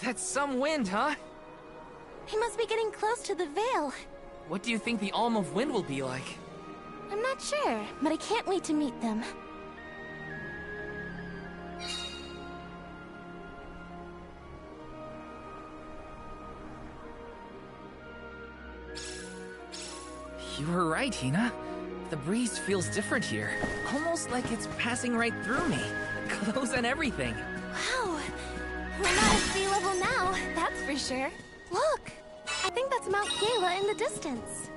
That's some wind, huh? He must be getting close to the Veil. What do you think the Alm of Wind will be like? I'm not sure, but I can't wait to meet them. You were right, Hina. The breeze feels different here. Almost like it's passing right through me. Clothes and everything. Wow! We're not at sea level now, that's for sure. Look! I think that's Mount Gala in the distance.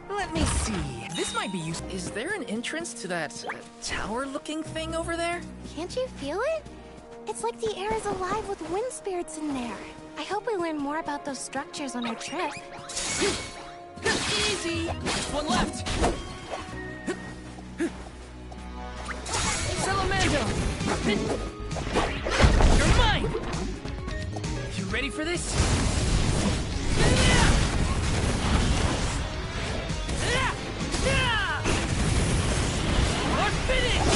Let me see. This might be useful. Is there an entrance to that tower-looking thing over there? Can't you feel it? It's like the air is alive with wind spirits in there. I hope we learn more about those structures on our trip. Easy! Just one left! Salamando! You're mine! You ready for this? Our finish!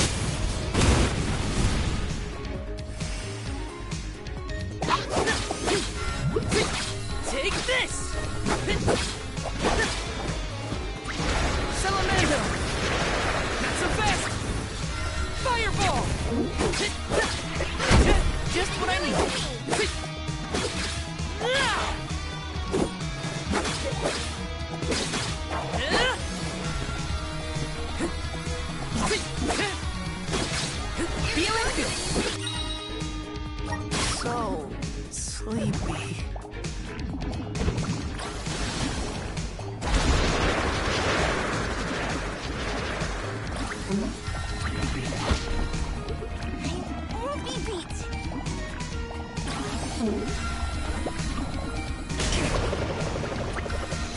Take this! Salamando! Not so fast! Fireball! Just what I need! Feeling good! So sleepy.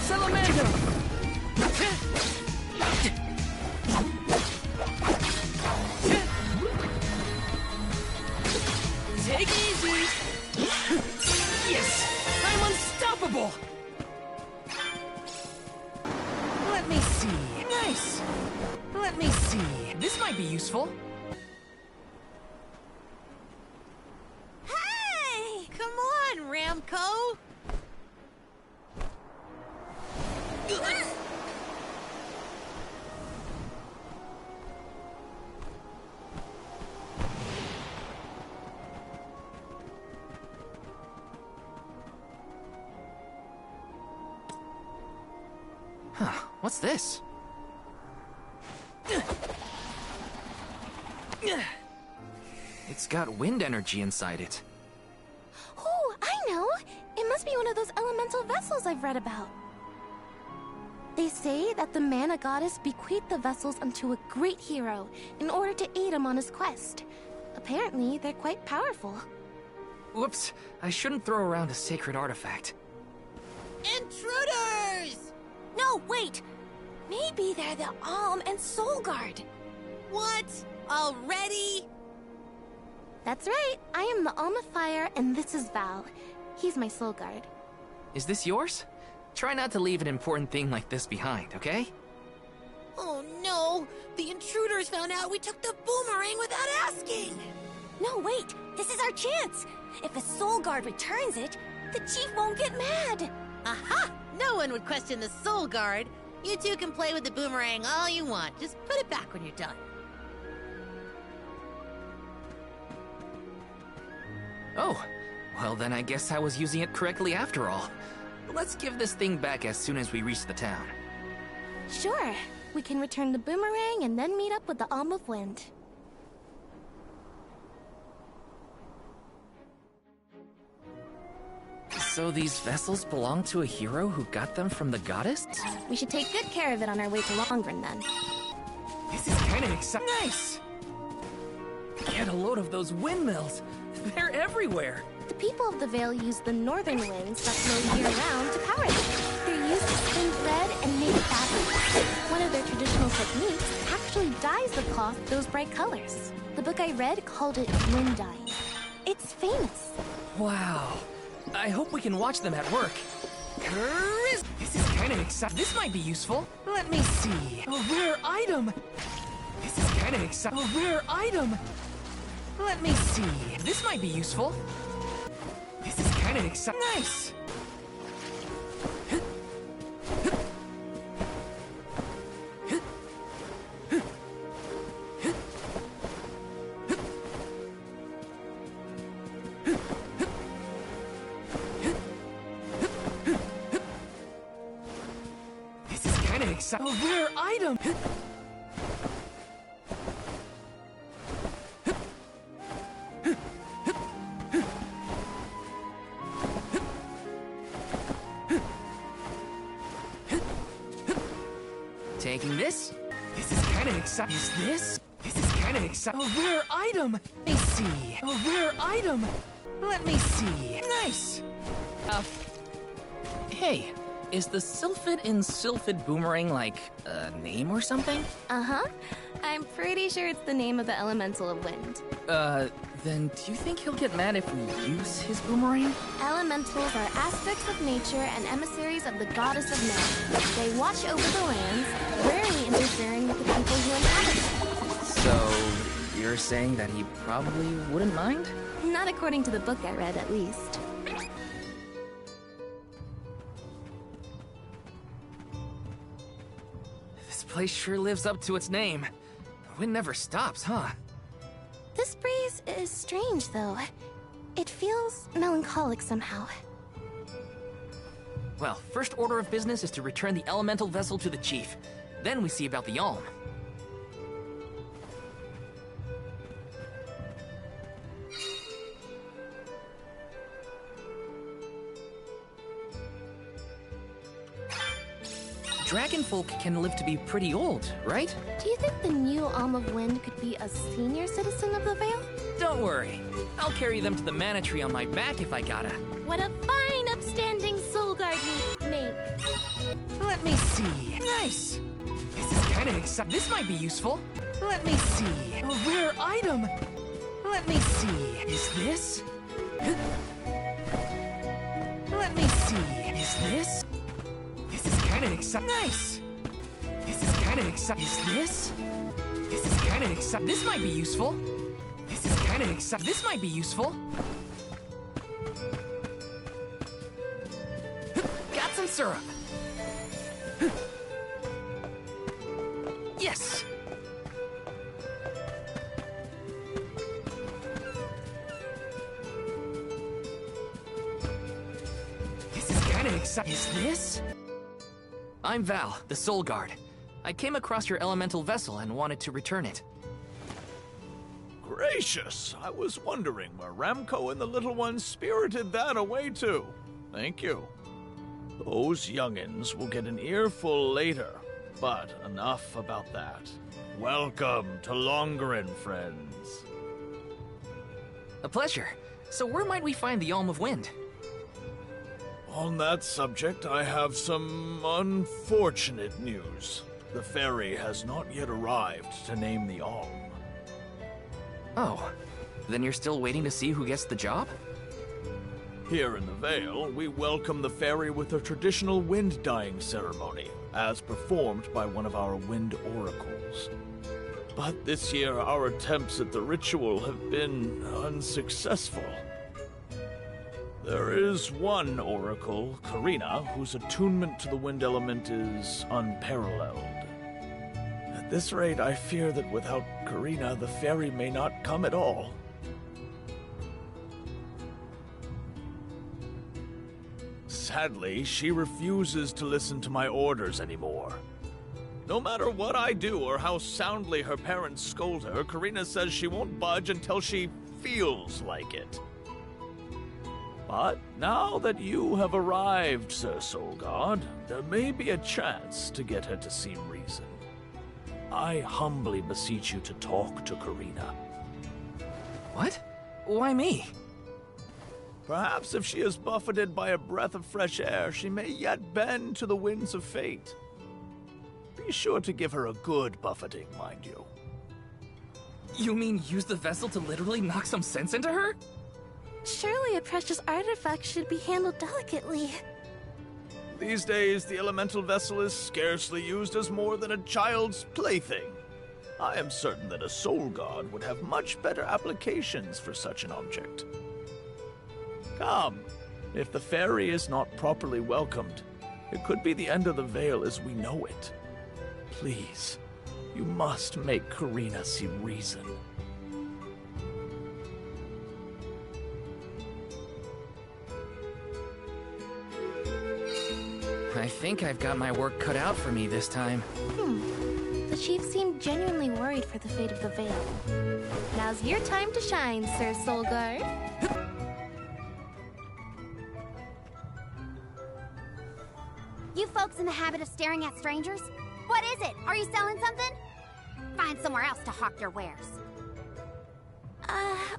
Salamando! Take it easy! Yes! I'm unstoppable! Let me see. Nice! Let me see. This might be useful. Hey! Come on, Ramco! Huh, what's this? It's got wind energy inside it. Oh, I know! It must be one of those elemental vessels I've read about. They say that the Mana Goddess bequeathed the vessels unto a great hero in order to aid him on his quest. Apparently, they're quite powerful. Whoops, I shouldn't throw around a sacred artifact. Intruders! No, wait! Maybe they're the Alm and Soul Guard. What? Already? That's right. I am the Alm of Fire, and this is Val. He's my Soul Guard. Is this yours? Try not to leave an important thing like this behind, okay? Oh no! The intruders found out we took the boomerang without asking! No, wait! This is our chance! If a Soul Guard returns it, the Chief won't get mad! Aha! No one would question the Soul Guard. You two can play with the boomerang all you want. Just put it back when you're done. Oh, well then I guess I was using it correctly after all. Let's give this thing back as soon as we reach the town. Sure. We can return the boomerang and then meet up with the Alm of Wind. So these vessels belong to a hero who got them from the goddess? We should take good care of it on our way to Longrun then. This is kinda exciting. Nice! Get a load of those windmills. They're everywhere. The people of the Vale use the northern winds that blow year-round to power them. They're used to spin thread and make fabric. One of their traditional techniques actually dyes the cloth those bright colors. The book I read called it wind dye. It's famous. Wow. I hope we can watch them at work. This is kinda exciting. This might be useful. Let me see. A rare item. This is kinda exciting. A rare item. Let me see. This might be useful. This is kind of exciting. Nice! This is kind of exciting. A rare item! Taking this? This is kind of exciting. Is this? This is kind of exciting. A rare item! Let me see. A rare item! Let me see. Nice! Hey, is the Sylphid in Sylphid Boomerang like a name or something? Uh-huh. I'm pretty sure it's the name of the elemental of wind. Then do you think he'll get mad if we use his boomerang? Elementals are aspects of nature and emissaries of the goddess of men. They watch over the lands, rarely interfering with the people who inhabit them. So, you're saying that he probably wouldn't mind? Not according to the book I read, at least. This place sure lives up to its name. The wind never stops, huh? This breeze is strange, though. It feels melancholic somehow. Well, first order of business is to return the elemental vessel to the chief. Then we see about the Alm. Dragonfolk can live to be pretty old, right? Do you think the new Alm of Wind could be a senior citizen of the Vale? Don't worry. I'll carry them to the mana tree on my back if I gotta. What a fine, upstanding soul guard you make. Let me see. Nice! This is kind of exciting. This might be useful. Let me see. A rare item! Let me see. Is this? Let me see. Is this? This is kind of exciting. Nice! This is kind of exciting. Is this? This is kind of exciting. This might be useful. This is kind of exciting. This might be useful. Got some syrup. Yes! This is kind of exciting. Is this? I'm Val, the Soul Guard. I came across your elemental vessel and wanted to return it. Gracious! I was wondering where Ramco and the little ones spirited that away to. Thank you. Those youngins will get an earful later, but enough about that. Welcome to Longarin, friends. A pleasure. So where might we find the Alm of Wind? On that subject, I have some unfortunate news. The fairy has not yet arrived to name the Alm. Oh, then you're still waiting to see who gets the job? Here in the Vale, we welcome the fairy with a traditional wind-dyeing ceremony, as performed by one of our wind oracles. But this year, our attempts at the ritual have been unsuccessful. There is one oracle, Karina, whose attunement to the wind element is unparalleled. At this rate, I fear that without Karina, the fairy may not come at all. Sadly, she refuses to listen to my orders anymore. No matter what I do or how soundly her parents scold her, Karina says she won't budge until she feels like it. But now that you have arrived, Sir Soul God, there may be a chance to get her to see reason. I humbly beseech you to talk to Karina. What? Why me? Perhaps if she is buffeted by a breath of fresh air, she may yet bend to the winds of fate. Be sure to give her a good buffeting, mind you. You mean use the vessel to literally knock some sense into her? Surely a precious artifact should be handled delicately. These days, the elemental vessel is scarcely used as more than a child's plaything. I am certain that a soul god would have much better applications for such an object. Come. If the fairy is not properly welcomed, it could be the end of the Vale as we know it. Please, you must make Karina see reason. I think I've got my work cut out for me this time. The chief seemed genuinely worried for the fate of the Vale. Now's your time to shine, Sir Solguard. You folks in the habit of staring at strangers? What is it? Are you selling something? Find somewhere else to hawk your wares.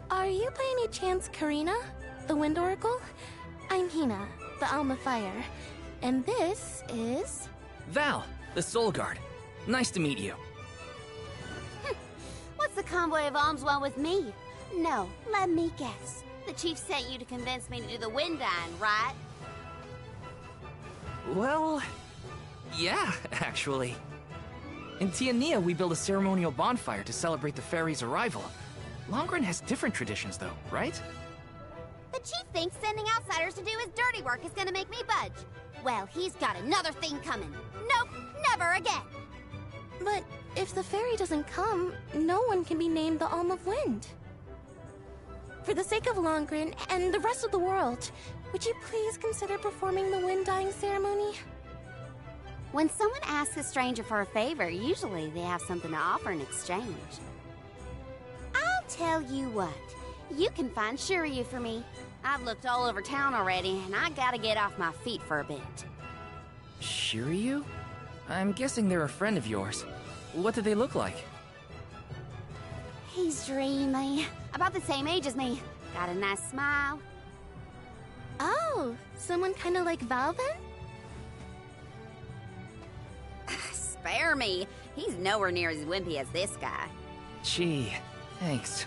Are you by any chance Karina, the Wind Oracle? I'm Hina, the Alma Fire. And this is... Val, the Soul Guard. Nice to meet you. What's the convoy of alms want with me? No, let me guess. The chief sent you to convince me to do the wind dine, right? Well, yeah, actually. In Tiania, we build a ceremonial bonfire to celebrate the fairy's arrival. Longren has different traditions, though, right? The chief thinks sending outsiders to do his dirty work is gonna make me budge. Well, he's got another thing coming. Nope, never again. But if the fairy doesn't come, no one can be named the Alm of Wind. For the sake of Longren and the rest of the world, would you please consider performing the wind dyeing ceremony? When someone asks a stranger for a favor, usually they have something to offer in exchange. I'll tell you what. You can find Shiryu for me. I've looked all over town already, and I gotta get off my feet for a bit. Shiryu? I'm guessing they're a friend of yours. What do they look like? He's dreamy. About the same age as me. Got a nice smile. Oh, someone kind of like Val then? Spare me. He's nowhere near as wimpy as this guy. Gee, thanks.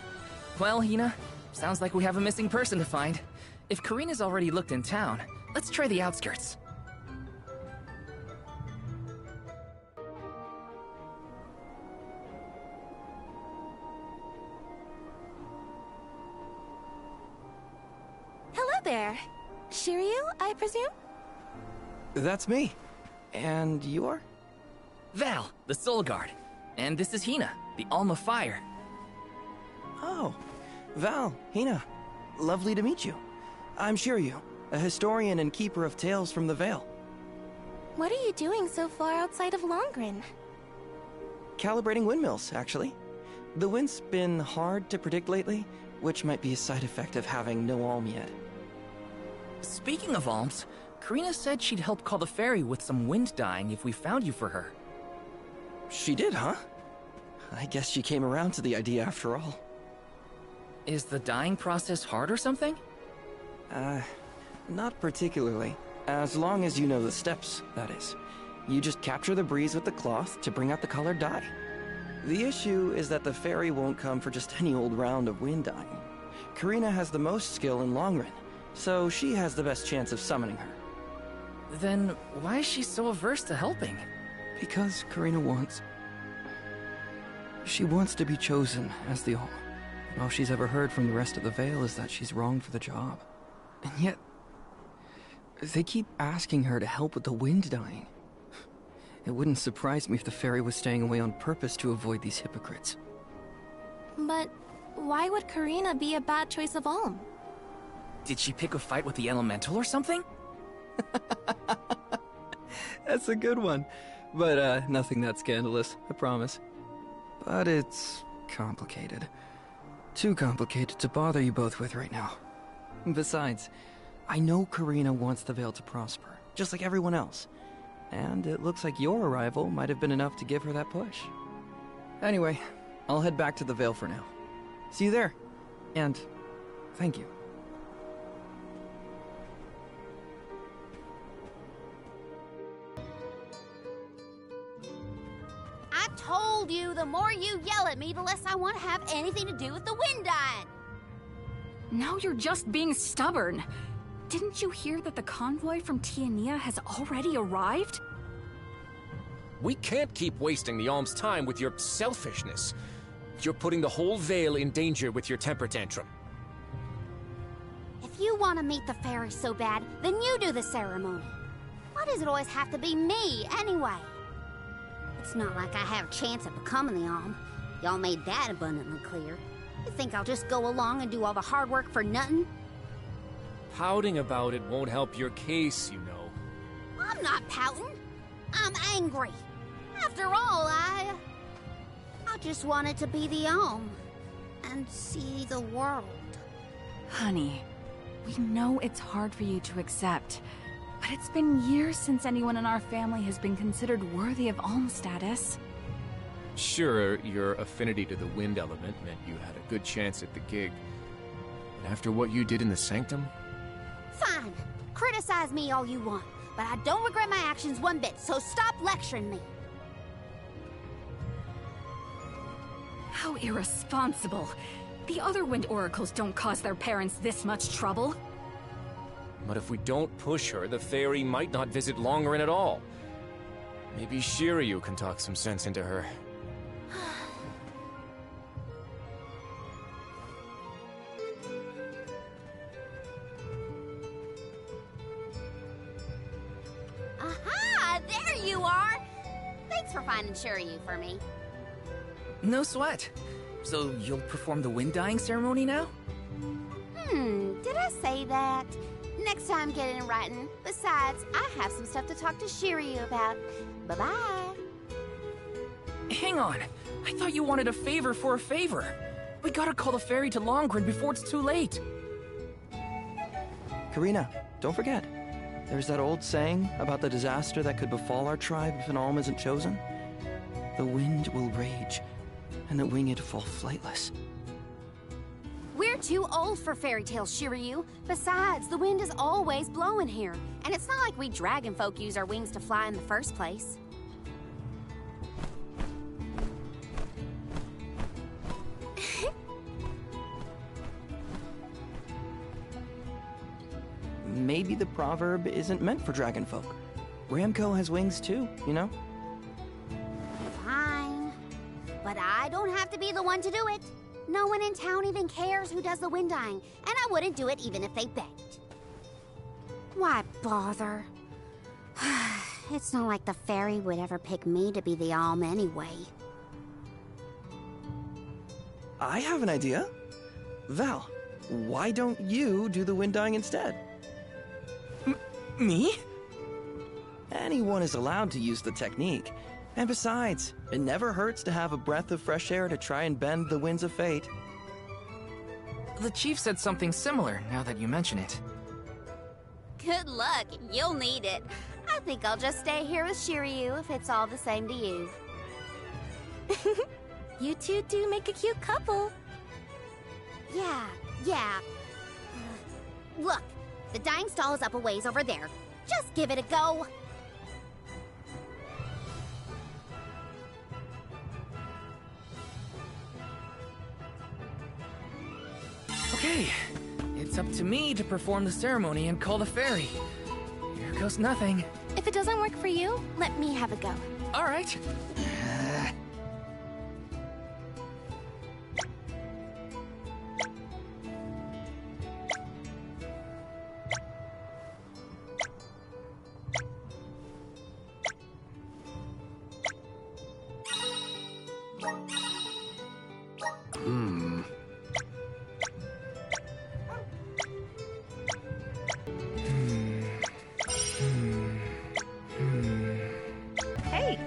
Well, Hina, sounds like we have a missing person to find. If Karina's already looked in town, let's try the outskirts. Hello there. Shiryu, I presume? That's me. And you are? Val, the Soul Guard. And this is Hina, the Alma Fire. Oh, Val, Hina. Lovely to meet you. I'm Shiryu, a historian and keeper of tales from the Vale. What are you doing so far outside of Longren? Calibrating windmills, actually. The wind's been hard to predict lately, which might be a side effect of having no alm yet. Speaking of alms, Karina said she'd help call the fairy with some wind dyeing if we found you for her. She did, huh? I guess she came around to the idea after all. Is the dyeing process hard or something? Not particularly. As long as you know the steps, that is. You just capture the breeze with the cloth to bring out the colored dye. The issue is that the fairy won't come for just any old round of wind dyeing. Karina has the most skill in Longren, so she has the best chance of summoning her. Then why is she so averse to helping? Because Karina wants... She wants to be chosen as the Alm. All she's ever heard from the rest of the Vale is that she's wrong for the job. And yet... they keep asking her to help with the wind dyeing. It wouldn't surprise me if the fairy was staying away on purpose to avoid these hypocrites. But why would Karina be a bad choice of Alm? Did she pick a fight with the elemental or something? That's a good one. But, nothing that scandalous, I promise. But it's complicated. Too complicated to bother you both with right now. Besides, I know Karina wants the Vale to prosper, just like everyone else. And it looks like your arrival might have been enough to give her that push. Anyway, I'll head back to the Vale for now. See you there. And thank you. I told you the more you yell at me, the less I want to have anything to do with the wind dyeing. Now you're just being stubborn. Didn't you hear that the convoy from Tiania has already arrived? We can't keep wasting the Alm's time with your selfishness. You're putting the whole Vale in danger with your temper tantrum. If you want to meet the fairy so bad, then you do the ceremony. Why does it always have to be me, anyway? It's not like I have a chance of becoming the Alm. Y'all made that abundantly clear. You think I'll just go along and do all the hard work for nothing? Pouting about it won't help your case, you know. I'm not pouting. I'm angry. After all, I just wanted to be the Alm and see the world. Honey, we know it's hard for you to accept, but it's been years since anyone in our family has been considered worthy of Alm status. Sure, your affinity to the wind element meant you had a good chance at the gig. But after what you did in the Sanctum? Fine. Criticize me all you want, but I don't regret my actions one bit, so stop lecturing me. How irresponsible. The other Wind Oracles don't cause their parents this much trouble. But if we don't push her, the fairy might not visit Longarin at all. Maybe Shiryu can talk some sense into her. Aha! There you are! Thanks for finding Shiryu for me. No sweat. So you'll perform the wind dyeing ceremony now? Did I say that? Next time, get it in writing. Besides, I have some stuff to talk to Shiryu about. Bye-bye. Hang on. I thought you wanted a favor for a favor. We gotta call the fairy to Longarin before it's too late. Karina, don't forget. There's that old saying about the disaster that could befall our tribe if an Alm isn't chosen. The wind will rage, and the winged fall flightless. We're too old for fairy tales, Shiryu. Besides, the wind is always blowing here. And it's not like we dragon folk use our wings to fly in the first place. Maybe the proverb isn't meant for dragon folk. Ramco has wings too, you know? Fine. But I don't have to be the one to do it. No one in town even cares who does the wind dyeing, and I wouldn't do it even if they begged. Why bother? It's not like the fairy would ever pick me to be the Alm anyway. I have an idea. Val, why don't you do the wind dyeing instead? Me? Anyone is allowed to use the technique. And besides, it never hurts to have a breath of fresh air to try and bend the winds of fate. The chief said something similar, now that you mention it. Good luck. You'll need it. I think I'll just stay here with Shiryu if it's all the same to you. You two do make a cute couple. Yeah. Look, the dyeing stall is up a ways over there. Just give it a go. Okay, it's up to me to perform the ceremony and call the fairy. Here goes nothing. If it doesn't work for you, let me have a go. All right. Hey!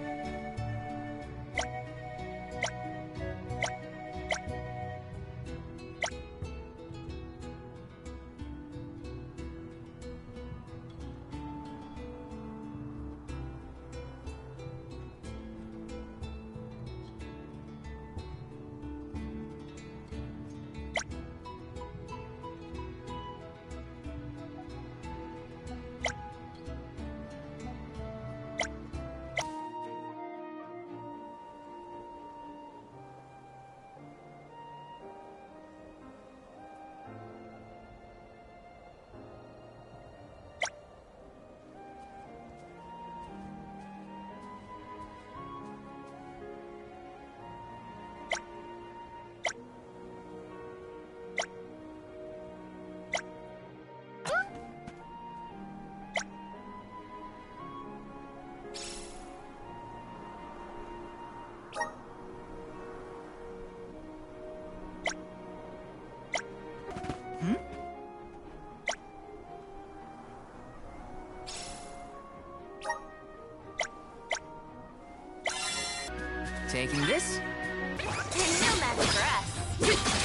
Taking this. And no match for us.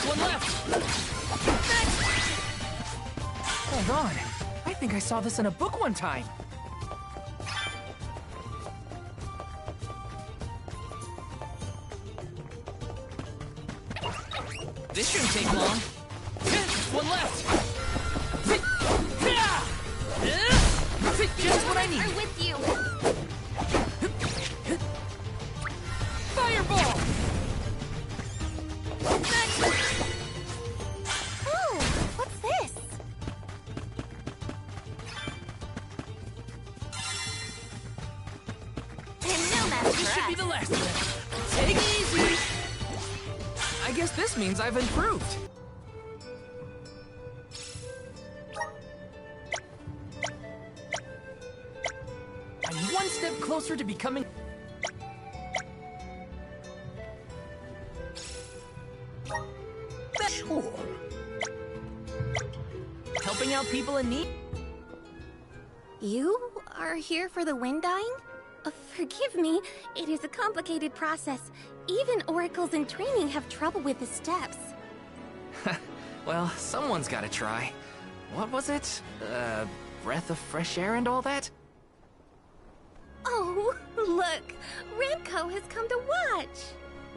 One left. Hold on. I think I saw this in a book one time. This shouldn't take long. One left. Just what I need. I'm with you. Fireball! Oh, what's this? And no match This for should be us. the last one. Take it easy. I guess this means I've improved. I'm one step closer to becoming... Sure. Helping out people in need? You are here for the wind dying? Forgive me, it is a complicated process. Even oracles in training have trouble with the steps. Well, someone's gotta try. What was it? Breath of fresh air and all that? Oh, look! Ramco has come to watch!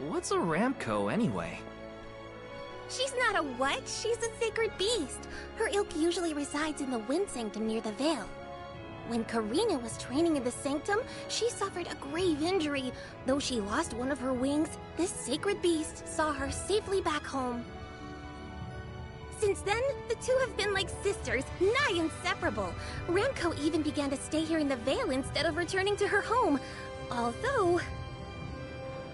What's a Ramco anyway? She's not a what? She's a sacred beast. Her ilk usually resides in the Wind Sanctum near the Veil. When Karina was training in the Sanctum, she suffered a grave injury. Though she lost one of her wings, this sacred beast saw her safely back home. Since then, the two have been like sisters, nigh inseparable. Ramco even began to stay here in the Veil instead of returning to her home. Although...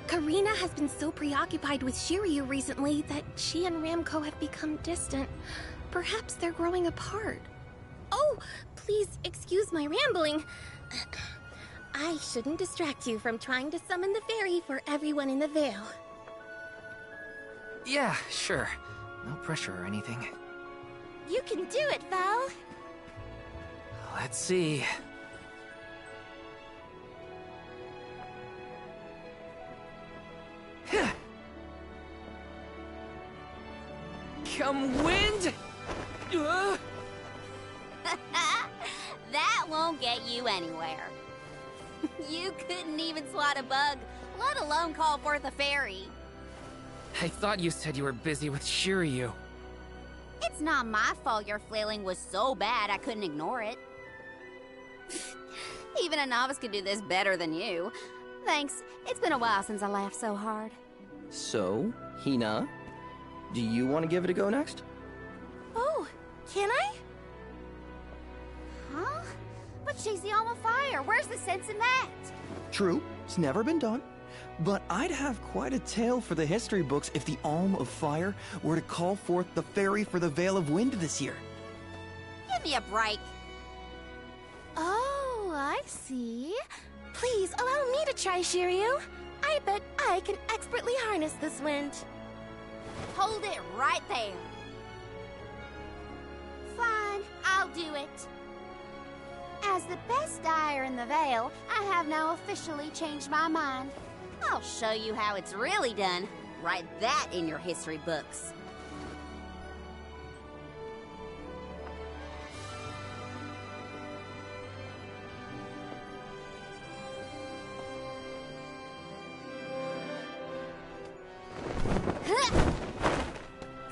Karina has been so preoccupied with Shiryu recently that she and Ramco have become distant. Perhaps they're growing apart. Oh, please excuse my rambling. I shouldn't distract you from trying to summon the fairy for everyone in the Veil. Yeah, sure. No pressure or anything. You can do it, Val. Let's see. Come wind! That won't get you anywhere. You couldn't even swat a bug, let alone call forth a fairy. I thought you said you were busy with Shiryu. It's not my fault your flailing was so bad I couldn't ignore it. Even a novice could do this better than you. Thanks. It's been a while since I laughed so hard. So, Hina, do you want to give it a go next? Oh, can I? Huh? But she's the Alma Fire. Where's the sense in that? True, it's never been done. But I'd have quite a tale for the history books if the Alm of Fire were to call forth the fairy for the Veil of Wind this year. Give me a break. Oh, I see. Please allow me to try, Shiryu. I bet I can expertly harness this wind. Hold it right there. Fine, I'll do it. As the best dyer in the Veil, I have now officially changed my mind. I'll show you how it's really done. Write that in your history books.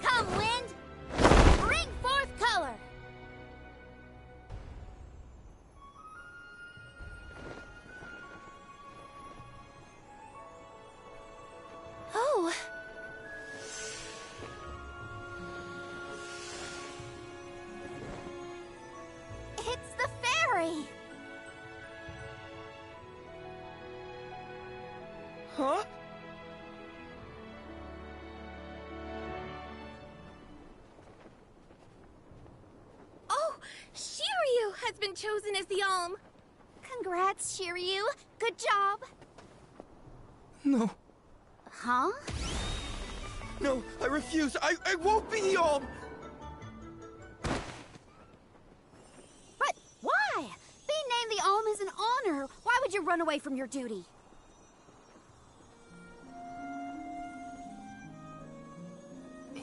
Come, wind! Bring forth color! Oh. It's the fairy! Huh? Oh, Shiryu has been chosen as the Alm. Congrats, Shiryu. Good job. No, Huh? no, I refuse. I won't be the Alm! But why? Being named the Alm is an honor. Why would you run away from your duty?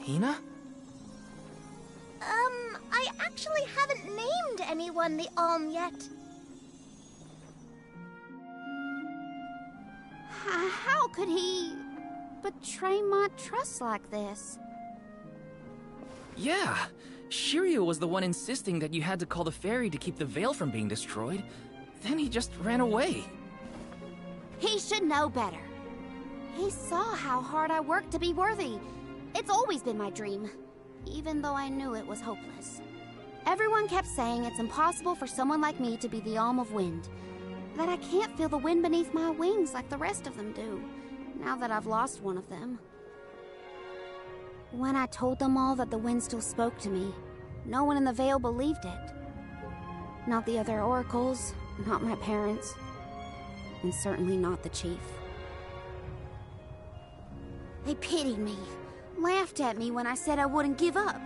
Hina? I actually haven't named anyone the Alm yet. How could he betray my trust like this? Yeah, Shiryu was the one insisting that you had to call the fairy to keep the veil from being destroyed. Then he just ran away. He should know better. He saw how hard I worked to be worthy. It's always been my dream, even though I knew it was hopeless. Everyone kept saying it's impossible for someone like me to be the Alm of Wind, that I can't feel the wind beneath my wings like the rest of them do, now that I've lost one of them. When I told them all that the wind still spoke to me, no one in the Vale believed it. Not the other oracles, not my parents, and certainly not the chief. They pitied me, laughed at me when I said I wouldn't give up.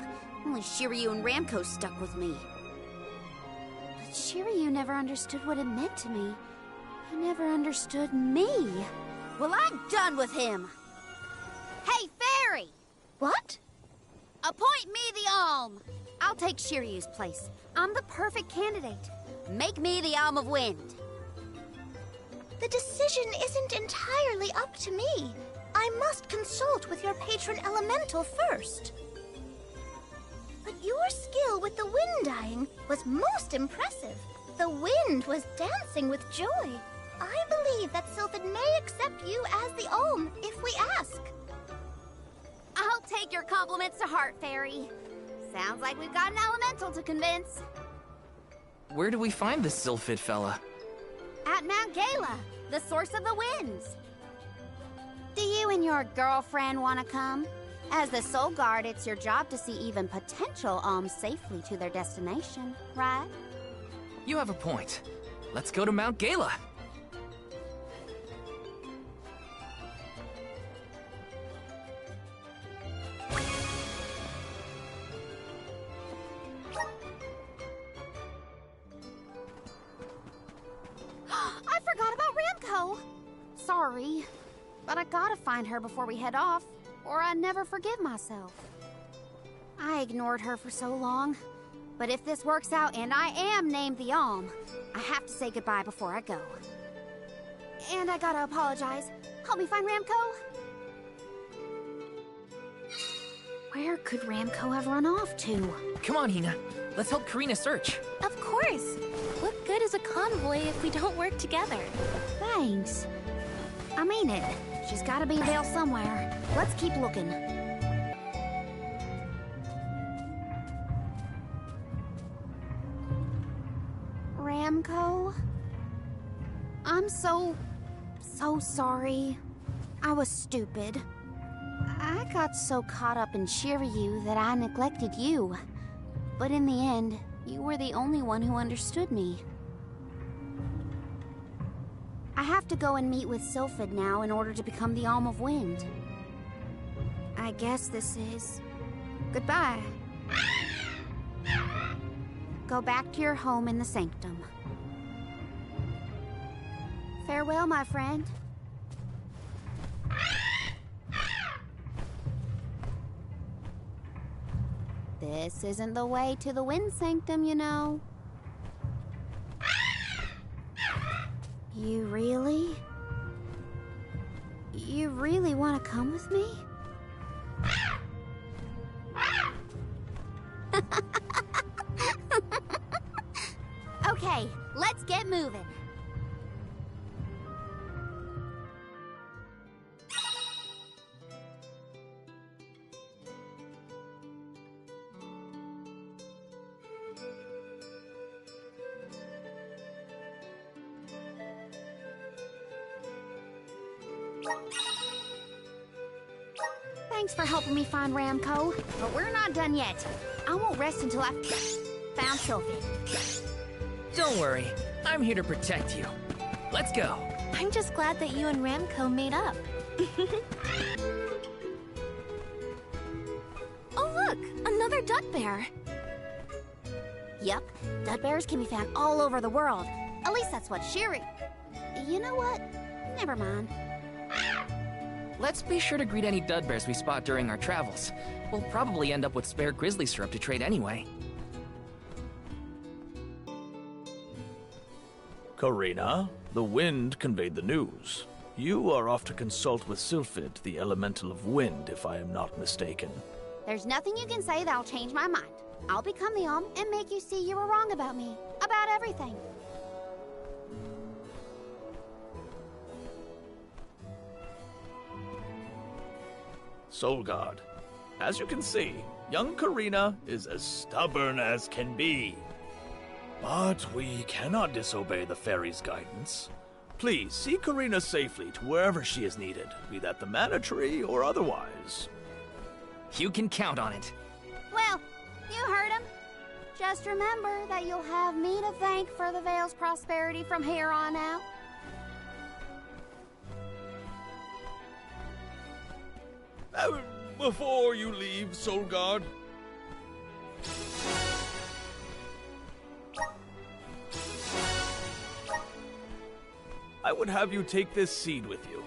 Only Shiryu and Ramco stuck with me. But Shiryu never understood what it meant to me. He never understood me. Well, I'm done with him. Hey, Fairy! What? Appoint me the Alm. I'll take Shiryu's place. I'm the perfect candidate. Make me the Alm of Wind. The decision isn't entirely up to me. I must consult with your patron elemental first. But your skill with the wind dying was most impressive. The wind was dancing with joy. I believe that Sylphid may accept you as the Alm if we ask. I'll take your compliments to heart, Fairy. Sounds like we've got an elemental to convince. Where do we find this Sylphid fella? At Mount Gala, the source of the winds. Do you and your girlfriend want to come? As the Soul Guard, it's your job to see even potential alms safely to their destination, right? You have a point. Let's go to Mount Gala. I forgot about Ramco. Sorry, but I gotta find her before we head off, or I'd never forgive myself. I ignored her for so long, but if this works out and I am named the Alm, I have to say goodbye before I go. And I gotta apologize. Help me find Ramco. Where could Ramco have run off to? Come on, Hina. Let's help Karina search. Of course. What good is a convoy if we don't work together? Thanks. I mean it. She's gotta be in Vale somewhere. Let's keep looking. Ramco? I'm so sorry. I was stupid. I got so caught up in Shiryu that I neglected you. But in the end, you were the only one who understood me. I have to go and meet with Sylphid now in order to become the Alm of Wind. I guess this is... goodbye. Go back to your home in the Sanctum. Farewell, my friend. This isn't the way to the Wind Sanctum, you know. You really want to come with me? Okay, let's get moving. Thanks for helping me find Ramco, but we're not done yet. I won't rest until I've found Sylphid. Don't worry. I'm here to protect you. Let's go. I'm just glad that you and Ramco made up. Oh look! Another duck bear! Yep, duck bears can be found all over the world. At least that's what Shiri... You know what? Never mind. Let's be sure to greet any Dudbears we spot during our travels. We'll probably end up with spare grizzly syrup to trade anyway. Karina, the wind conveyed the news. You are off to consult with Sylphid, the elemental of wind, if I am not mistaken. There's nothing you can say that'll change my mind. I'll become the Alm and make you see you were wrong about me. About everything. Solgard, as you can see, young Karina is as stubborn as can be. But we cannot disobey the fairy's guidance. Please see Karina safely to wherever she is needed, be that the Mana Tree or otherwise. You can count on it. Well, you heard him. Just remember that you'll have me to thank for the Vale's prosperity from here on out. Before you leave, Solgard, I would have you take this seed with you.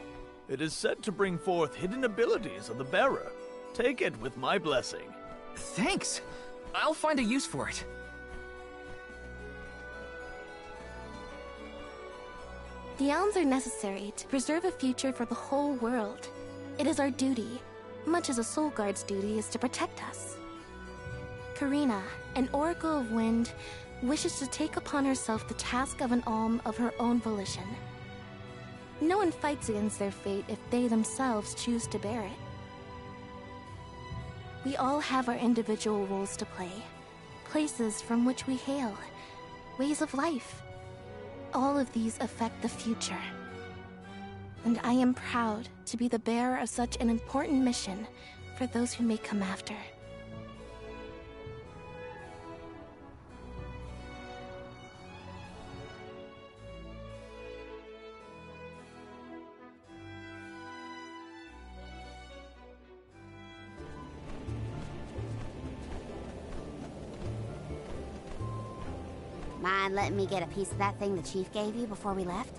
It is said to bring forth hidden abilities of the bearer. Take it with my blessing. Thanks. I'll find a use for it. The elms are necessary to preserve a future for the whole world. It is our duty, much as a soul guard's duty is to protect us. Karina, an Oracle of Wind, wishes to take upon herself the task of an Alm of her own volition. No one fights against their fate if they themselves choose to bear it. We all have our individual roles to play, places from which we hail, ways of life. All of these affect the future. And I am proud to be the bearer of such an important mission for those who may come after. Mind letting me get a piece of that thing the Chief gave you before we left?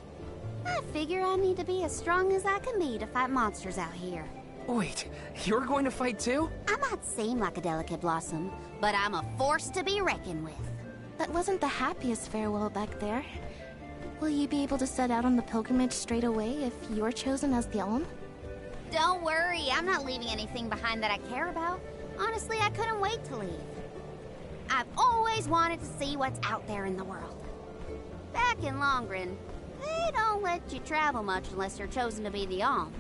I figure I need to be as strong as I can be to fight monsters out here. Wait, you're going to fight too? I might seem like a delicate blossom, but I'm a force to be reckoned with. That wasn't the happiest farewell back there. Will you be able to set out on the pilgrimage straight away if you're chosen as the Alm? Don't worry, I'm not leaving anything behind that I care about. Honestly, I couldn't wait to leave. I've always wanted to see what's out there in the world. Back in Longren, they don't let you travel much unless you're chosen to be the Alm.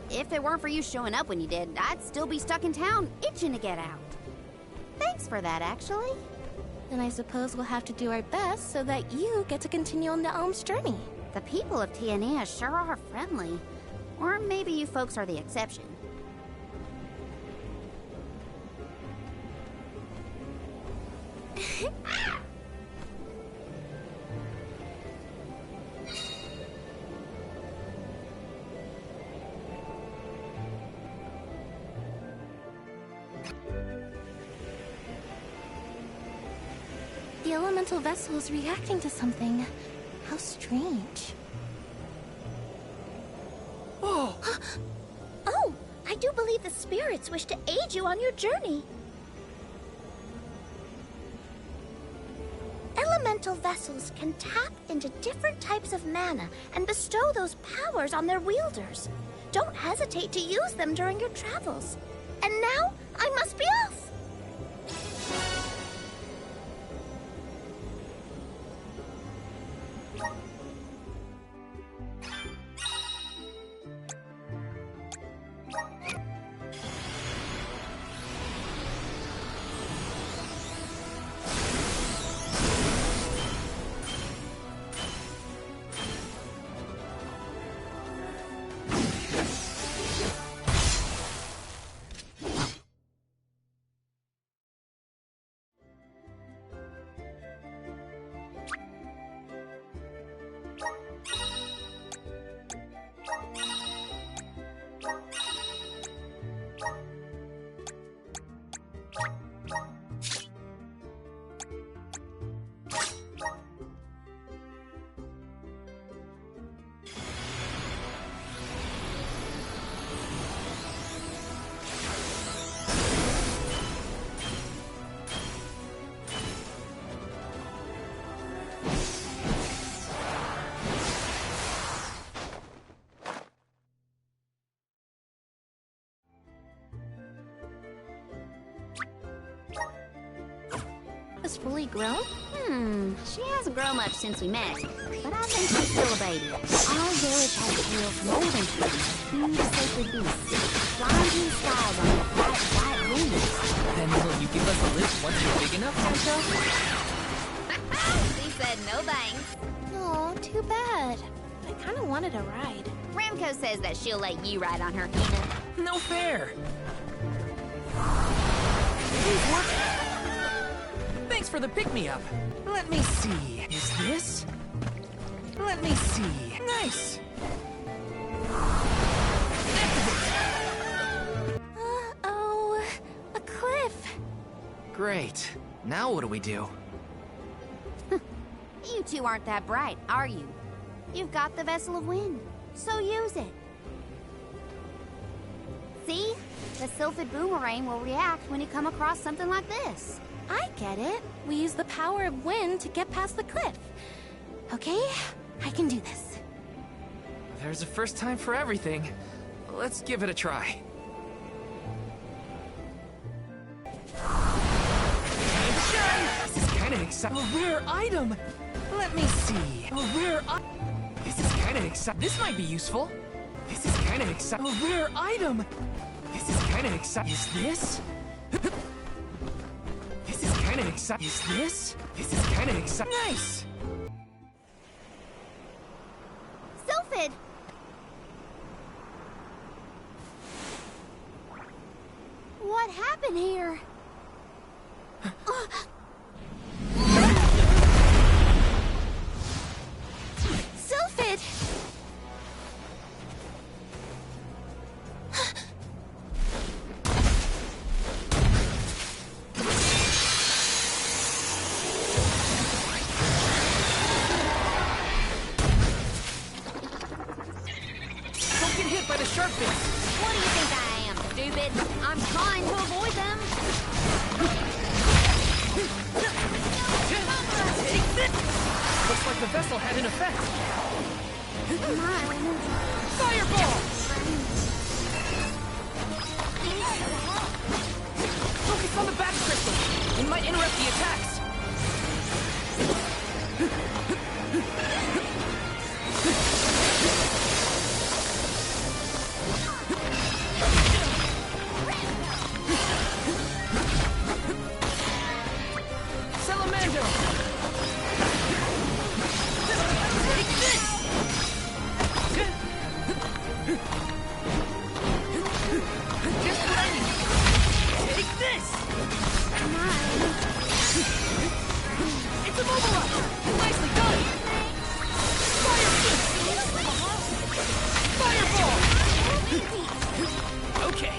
If it weren't for you showing up when you did, I'd still be stuck in town, itching to get out. Thanks for that, actually. Then I suppose we'll have to do our best so that you get to continue on the Alm's journey. The people of Tiania sure are friendly. Or maybe you folks are the exception. The elemental vessel is reacting to something. How strange. Oh, I do believe the spirits wish to aid you on your journey. Elemental vessels can tap into different types of mana and bestow those powers on their wielders. Don't hesitate to use them during your travels. And now, I must be off! is fully grown? She hasn't grown much since we met, but I think she's still a baby. Our village has tales from olden times, huge sacred beasts, flying through the skies on their bright white wings. Then will you give us a lift once you're big enough, Kanto? She said no thanks. Oh, too bad. I kind of wanted a ride. Remco says that she'll let you ride on her, Hina. No fair. Thanks for the pick-me-up. Let me see. Is this? Let me see. Nice. Uh-oh. A cliff. Great. Now what do we do? You two aren't that bright, are you? You've got the Vessel of Wind, so use it. See? The Sylphid Boomerang will react when you come across something like this. I get it. We use the power of wind to get past the cliff. Okay, I can do this. There's a first time for everything. Let's give it a try. This is kind of exciting. A rare item! Let me see. A rare item. This is kind of exciting. This might be useful. This is kind of exciting. A rare item! This is kind of exciting. Is this? This is kind of exciting. Is this? This is kind of exciting. Nice! Sylphid! What happened here? Sylphid! Don't get hit by the shark fins! What do you think I am, stupid? I'm trying to avoid them. Take this! Looks like the vessel had an effect. Fireball! Focus on the bat crystal. It might interrupt the attacks. Salamando! Take this! Just what I need! Take this! It's immobilized! Nicely done! Fire fist! Fireball! Okay.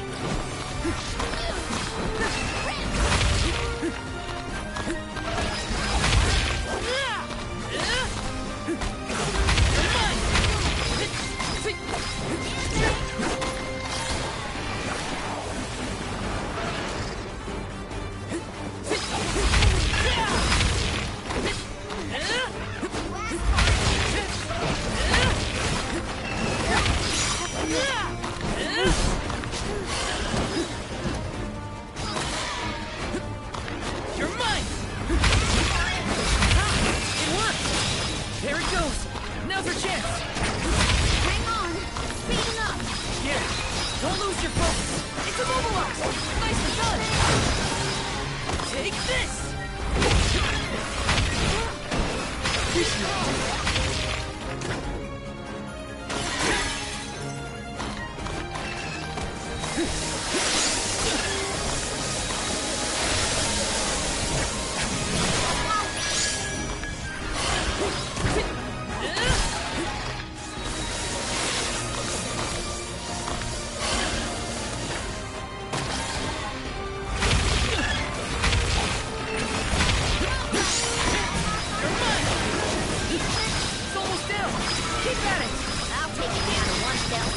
You're mine! It worked! There it goes! Now's our chance! Hang on. Speeding up. Yeah, don't lose your focus! It's immobilized! Nicely done! Take this! It's almost down! Keep at it! I'll take it down in one step.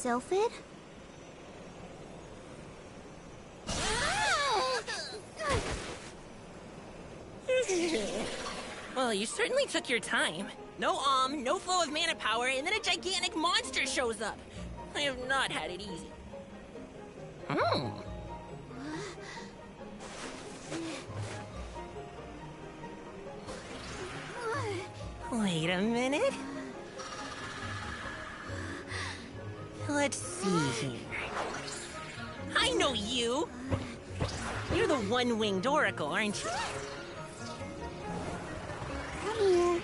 Sylphid? Well, you certainly took your time. No no flow of mana power, and then a gigantic monster shows up. I have not had it easy. Wait a minute. Let's see here. I know you! You're the one-winged oracle, aren't you? Come here.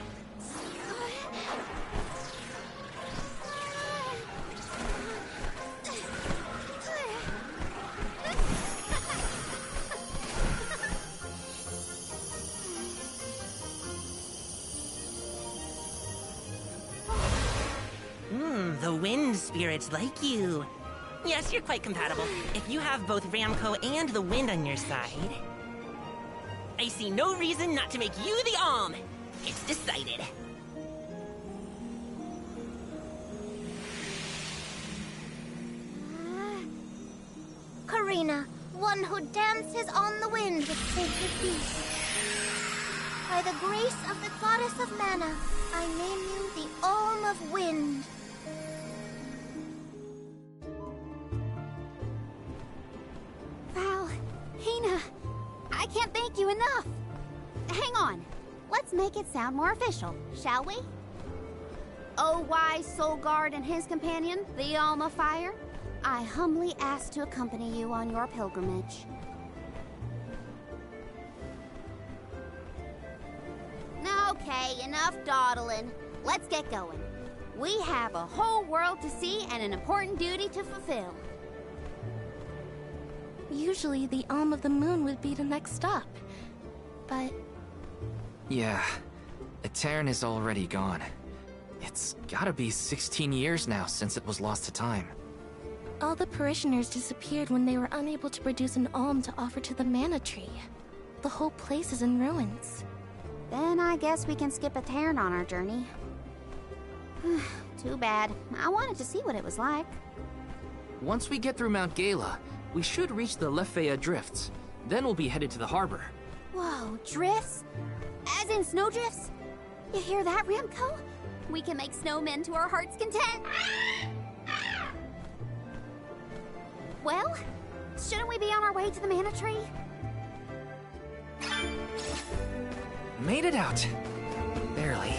The wind spirits like you. Yes, you're quite compatible. If you have both Ramco and the wind on your side, I see no reason not to make you the Alm. It's decided. Karina, one who dances on the wind with sacred peace. By the grace of the goddess of mana, I name you the Alm of Wind. Val, Hina, I can't thank you enough. Hang on. Let's make it sound more official, shall we? Oh, wise Soul Guard and his companion, the Alm of Fire, I humbly ask to accompany you on your pilgrimage. Okay, enough dawdling. Let's get going. We have a whole world to see and an important duty to fulfill. Usually the Alm of the Moon would be the next stop. But Yeah, Etern is already gone. It's gotta be 16 years now since it was lost to time. all the parishioners disappeared when they were unable to produce an alm to offer to the Mana Tree. The whole place is in ruins. Then I guess we can skip Etern on our journey. Too bad. I wanted to see what it was like. Once we get through Mount Gala, we should reach the Lefeya Drifts. Then we'll be headed to the harbor. Whoa, drifts? As in snowdrifts? You hear that, Ramco? We can make snowmen to our heart's content. Well, shouldn't we be on our way to the Mana Tree? Made it out. Barely.